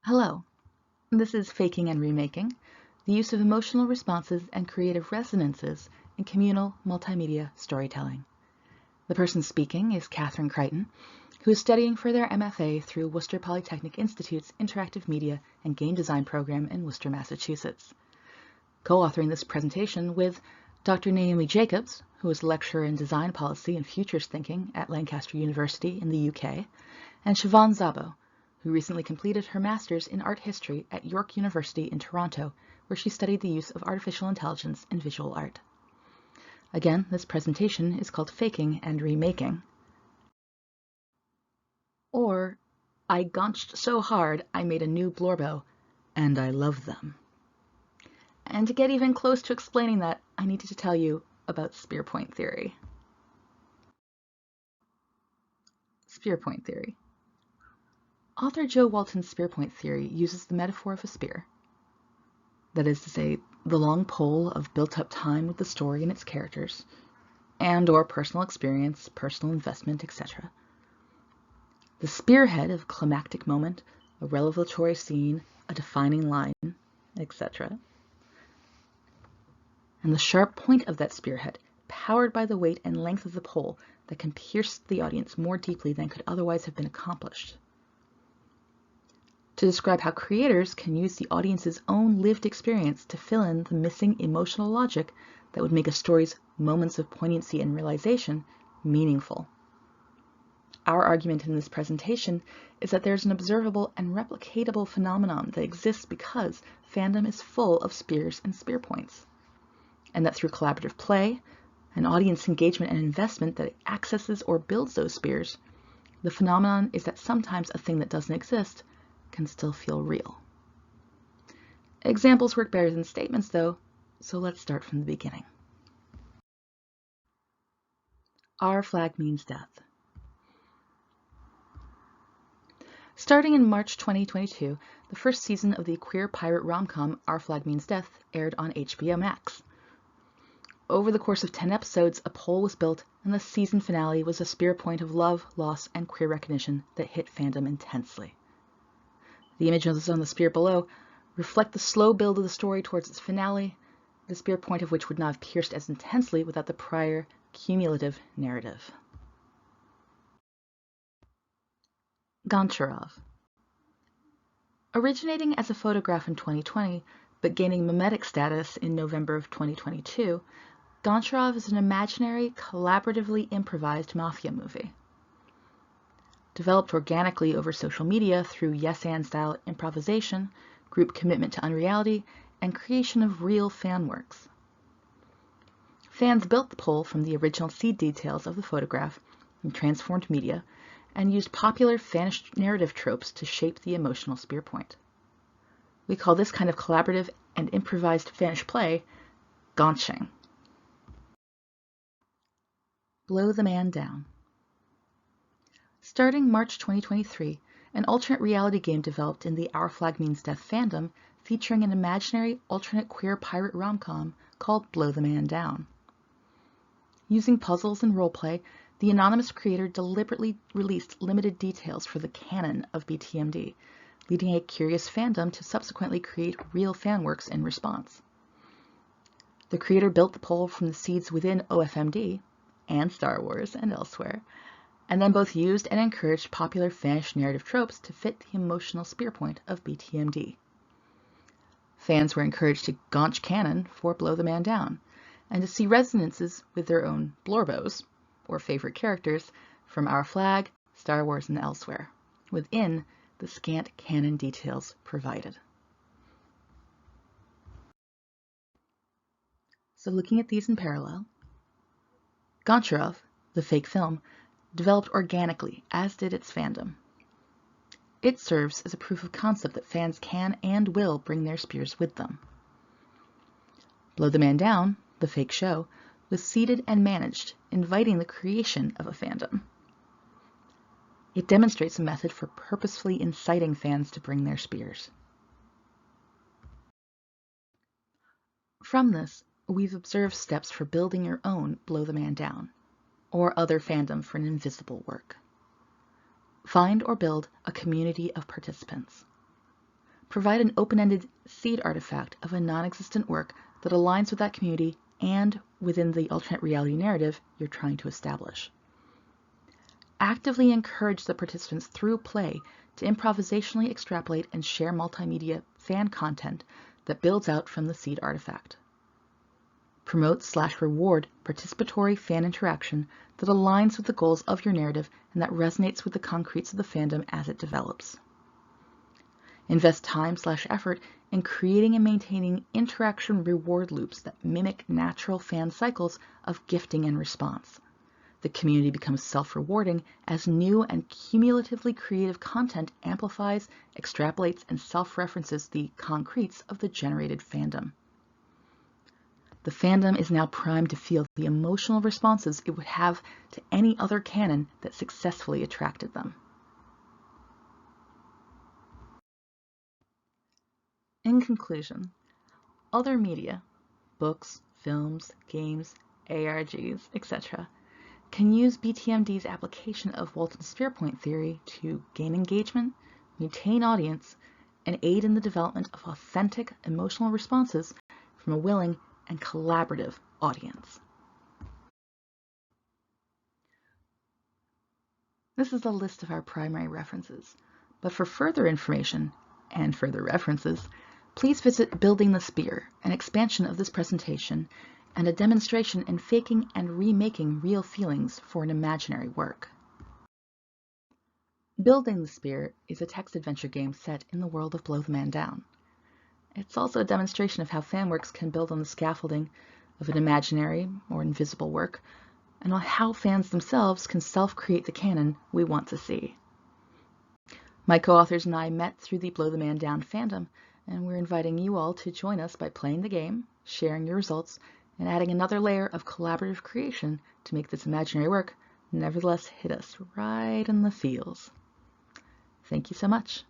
Hello, this is Faking and Remaking, the use of emotional responses and creative resonances in communal multimedia storytelling. The person speaking is Katherine Crighton, who is studying for their MFA through Worcester Polytechnic Institute's Interactive Media and Game Design program in Worcester, Massachusetts. Co-authoring this presentation with Dr. Naomi Jacobs, who is a lecturer in design policy and futures thinking at Lancaster University in the UK, and Shivhan Szabo, who recently completed her master's in art history at York University in Toronto, where she studied the use of artificial intelligence in visual art. Again, this presentation is called Faking and Remaking, or I gonched so hard I made a new Blorbo, and I love them. And to get even close to explaining that, I needed to tell you about spear point theory. Spear point theory. Author Joe Walton's spear point theory uses the metaphor of a spear, that is to say, the long pole of built-up time with the story and its characters, and or personal experience, personal investment, etc. The spearhead of a climactic moment, a revelatory scene, a defining line, etc. And the sharp point of that spearhead, powered by the weight and length of the pole that can pierce the audience more deeply than could otherwise have been accomplished. To describe how creators can use the audience's own lived experience to fill in the missing emotional logic that would make a story's moments of poignancy and realization meaningful. Our argument in this presentation is that there's an observable and replicatable phenomenon that exists because fandom is full of spears and spear points, and that through collaborative play, and audience engagement and investment that accesses or builds those spears, the phenomenon is that sometimes a thing that doesn't exist can still feel real. Examples work better than statements, though, so let's start from the beginning. Our flag means death. Starting in March 2022, the first season of the queer pirate rom-com Our Flag Means Death aired on HBO Max. Over the course of 10 episodes, a pole was built, and the season finale was a spear point of love, loss, and queer recognition that hit fandom intensely. The images on the spear below reflect the slow build of the story towards its finale, the spear point of which would not have pierced as intensely without the prior cumulative narrative. Gonched. Originating as a photograph in 2020, but gaining mimetic status in November of 2022, Gonched is an imaginary, collaboratively improvised mafia movie. Developed organically over social media through yes-and-style improvisation, group commitment to unreality, and creation of real fan works. Fans built the pole from the original seed details of the photograph in transformed media and used popular fanish narrative tropes to shape the emotional spear point. We call this kind of collaborative and improvised fanish play gonching. Blow the Man Down. Starting March 2023, an alternate reality game developed in the Our Flag Means Death fandom featuring an imaginary alternate queer pirate rom-com called Blow the Man Down. Using puzzles and roleplay, the anonymous creator deliberately released limited details for the canon of BTMD, leading a curious fandom to subsequently create real fan works in response. The creator built the pole from the seeds within OFMD and Star Wars and elsewhere, and then both used and encouraged popular fanish narrative tropes to fit the emotional spear point of BTMD. Fans were encouraged to gaunch canon for Blow the Man Down, and to see resonances with their own Blorbos, or favorite characters, from Our Flag, Star Wars, and elsewhere, within the scant canon details provided. So looking at these in parallel, Gonched, the fake film, developed organically, as did its fandom. It serves as a proof of concept that fans can and will bring their spears with them. Blow the Man Down, the fake show, was seeded and managed, inviting the creation of a fandom. It demonstrates a method for purposefully inciting fans to bring their spears. From this, we've observed steps for building your own Blow the Man Down, or other fandom for an invisible work. Find or build a community of participants. Provide an open-ended seed artifact of a non-existent work that aligns with that community and within the alternate reality narrative you're trying to establish. Actively encourage the participants through play to improvisationally extrapolate and share multimedia fan content that builds out from the seed artifact. Promote/reward participatory fan interaction that aligns with the goals of your narrative and that resonates with the concretes of the fandom as it develops. Invest time/effort in creating and maintaining interaction reward loops that mimic natural fan cycles of gifting and response. The community becomes self-rewarding as new and cumulatively creative content amplifies, extrapolates, and self-references the concretes of the generated fandom. The fandom is now primed to feel the emotional responses it would have to any other canon that successfully attracted them. In conclusion, other media, books, films, games, ARGs, etc., can use BTMD's application of Walton's spearpoint theory to gain engagement, maintain audience, and aid in the development of authentic emotional responses from a willing and collaborative audience. This is a list of our primary references, but for further information and further references, please visit Building the Spear, an expansion of this presentation and a demonstration in faking and remaking real feelings for an imaginary work. Building the Spear is a text adventure game set in the world of Blow the Man Down. It's also a demonstration of how fanworks can build on the scaffolding of an imaginary or invisible work, and on how fans themselves can self-create the canon we want to see. My co-authors and I met through the Blow the Man Down fandom, and we're inviting you all to join us by playing the game, sharing your results, and adding another layer of collaborative creation to make this imaginary work nevertheless hit us right in the feels. Thank you so much.